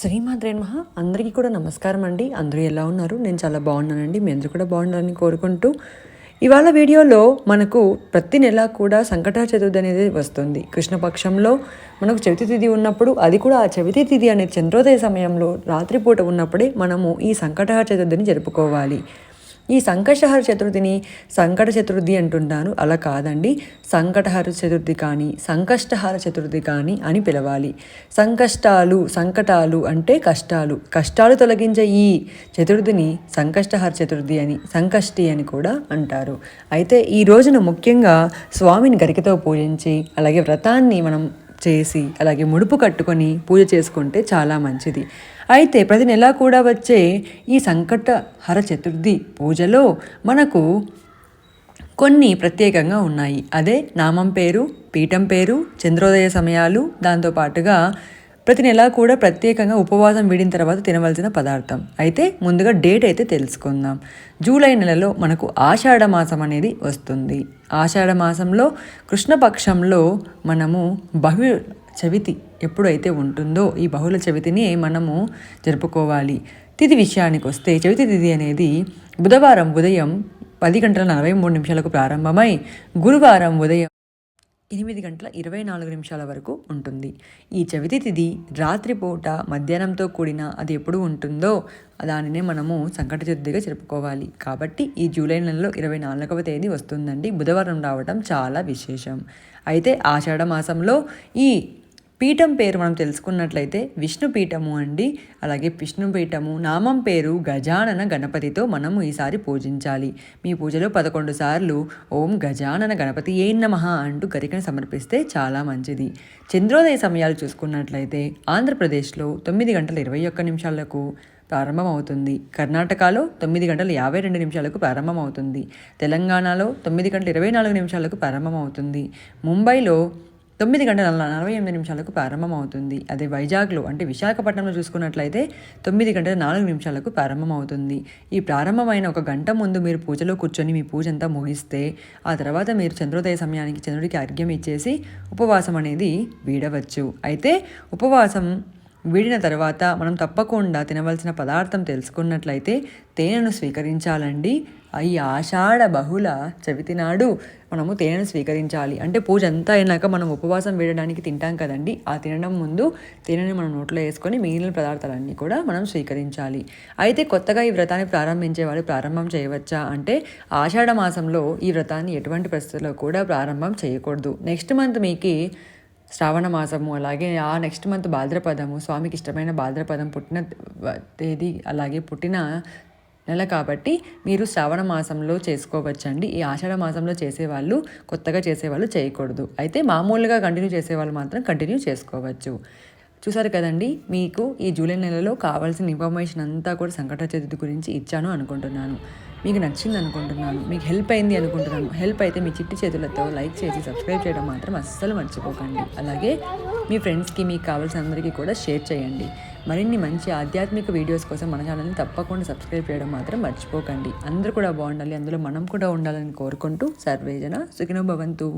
శ్రీమాత్రే నమః. అందరికీ కూడా నమస్కారం అండి. అందరూ ఎలా ఉన్నారు? నేను చాలా బాగున్నానండి. మీ అందరూ కూడా బాగున్నారని కోరుకుంటూ ఇవాళ వీడియోలో మనకు ప్రతి నెల కూడా సంకట చతుర్థి అనేది వస్తుంది. కృష్ణపక్షంలో మనకు చవితి తిథి ఉన్నప్పుడు, అది కూడా ఆ చవితి తిథి అనే చంద్రోదయ సమయంలో రాత్రిపూట ఉన్నప్పుడే మనము ఈ సంకట చతుర్థిని జరుపుకోవాలి. ఈ సంకష్టహర చతుర్థిని సంకట చతుర్థి అంటుంటాను. అలా కాదండి, సంకటహర చతుర్థి కానీ సంకష్టహర చతుర్థి కానీ అని పిలవాలి. సంకటాలు అంటే కష్టాలు తొలగించే ఈ చతుర్థిని సంకష్టహర చతుర్థి అని, సంకష్టి అని కూడా అంటారు. అయితే ఈ రోజున ముఖ్యంగా స్వామిని గరికతో పూజించి, అలాగే వ్రతాన్ని మనం చేసి, అలాగే ముడుపు కట్టుకొని పూజ చేసుకుంటే చాలా మంచిది. అయితే ప్రతి నెలా కూడా వచ్చే ఈ సంకటహర చతుర్థి పూజలో మనకు కొన్ని ప్రత్యేకంగా ఉన్నాయి. అదే నామం పేరు, పీఠం పేరు, చంద్రోదయ సమయాలు, దాంతోపాటుగా ప్రతి నెలా కూడా ప్రత్యేకంగా ఉపవాసం వీడిన తర్వాత తినవలసిన పదార్థం. అయితే ముందుగా డేట్ అయితే తెలుసుకుందాం. జూలై నెలలో మనకు ఆషాఢ మాసం అనేది వస్తుంది. ఆషాఢ మాసంలో కృష్ణపక్షంలో మనము చవితి ఎప్పుడైతే ఉంటుందో ఈ బహుళ చవితిని మనము జరుపుకోవాలి. తిథి విషయానికి వస్తే చవితి తిథి అనేది బుధవారం ఉదయం 10:43 ప్రారంభమై గురువారం ఉదయం 8:24 వరకు ఉంటుంది. ఈ చవితి తిథి రాత్రిపూట మధ్యాహ్నంతో కూడిన అది ఎప్పుడు ఉంటుందో దానినే మనము సంకట చతుర్థిగా జరుపుకోవాలి. కాబట్టి ఈ జూలై నెలలో 24వ తేదీ వస్తుందండి. బుధవారం రావడం చాలా విశేషం. అయితే ఆషాఢ మాసంలో ఈ పీఠం పేరు మనం తెలుసుకున్నట్లయితే విష్ణు పీఠము అండి. అలాగే విష్ణు పీఠము నామం పేరు గజానన గణపతితో మనము ఈసారి పూజించాలి. మీ పూజలో 11 సార్లు ఓం గజానన గణపతి ఏ నమః అంటూ గరికను సమర్పిస్తే చాలా మంచిది. చంద్రోదయ సమయాలు చూసుకున్నట్లయితే ఆంధ్రప్రదేశ్లో 9:21 ప్రారంభమవుతుంది. కర్ణాటకలో 9:52 ప్రారంభమవుతుంది. తెలంగాణలో 9:24 ప్రారంభమవుతుంది. ముంబైలో 9:48 ప్రారంభమవుతుంది. అదే వైజాగ్లో అంటే విశాఖపట్నంలో చూసుకున్నట్లయితే 9:04 ప్రారంభమవుతుంది. ఈ ప్రారంభమైన 1 గంట ముందు మీరు పూజలో కూర్చొని మీ పూజ అంతా ముగిస్తే ఆ తర్వాత మీరు చంద్రోదయ సమయానికి చంద్రుడికి అర్ఘ్యం ఇచ్చేసి ఉపవాసం అనేది వీడవచ్చు. అయితే ఉపవాసం వీడిన తర్వాత మనం తప్పకుండా తినవలసిన పదార్థం తెలుసుకున్నట్లయితే తేనెను స్వీకరించాలండి. ఈ ఆషాఢ బహుళ చవితి నాడు మనము తేనెను స్వీకరించాలి. అంటే పూజ అంతా అయినాక మనం ఉపవాసం వీడడానికి తింటాం కదండి, ఆ తినడం ముందు తేనెని మనం నోట్లో వేసుకొని మిగిలిన పదార్థాలన్నీ కూడా మనం స్వీకరించాలి. అయితే కొత్తగా ఈ వ్రతాన్ని ప్రారంభించే వాళ్ళు ప్రారంభం చేయవచ్చా అంటే ఆషాఢ మాసంలో ఈ వ్రతాన్ని ఎటువంటి పరిస్థితుల్లో కూడా ప్రారంభం చేయకూడదు. నెక్స్ట్ మంత్ మీకు శ్రావణ మాసము, అలాగే ఆ నెక్స్ట్ మంత్ భాద్రపదము, స్వామికి ఇష్టమైన భాద్రపదం పుట్టిన తేదీ అలాగే పుట్టిన నెల కాబట్టి మీరు శ్రావణ మాసంలో చేసుకోవచ్చండి. ఈ ఆషాఢ మాసంలో చేసేవాళ్ళు, కొత్తగా చేసేవాళ్ళు చేయకూడదు. అయితే మామూలుగా కంటిన్యూ చేసేవాళ్ళు మాత్రం కంటిన్యూ చేసుకోవచ్చు. చూసారు కదండి, మీకు ఈ జూలై నెలలో కావాల్సిన ఇన్ఫర్మేషన్ అంతా కూడా సంకట చతుర్థి గురించి ఇచ్చాను అనుకుంటున్నాను. మీకు నచ్చింది అనుకుంటున్నాను, మీకు హెల్ప్ అయింది అనుకుంటున్నాను. హెల్ప్ అయితే మీ చిట్టి చేతులతో లైక్ చేసి సబ్స్క్రైబ్ చేయడం మాత్రం అస్సలు మర్చిపోకండి. అలాగే మీ ఫ్రెండ్స్కి, మీకు కావాల్సిన అందరికీ కూడా షేర్ చేయండి. మరిన్ని మంచి ఆధ్యాత్మిక వీడియోస్ కోసం మన ఛానల్ని తప్పకుండా సబ్స్క్రైబ్ చేయడం మాత్రం మర్చిపోకండి. అందరూ కూడా బాగుండాలి, అందులో మనం కూడా ఉండాలని కోరుకుంటూ సర్వేజన సుఖినో భవంతు.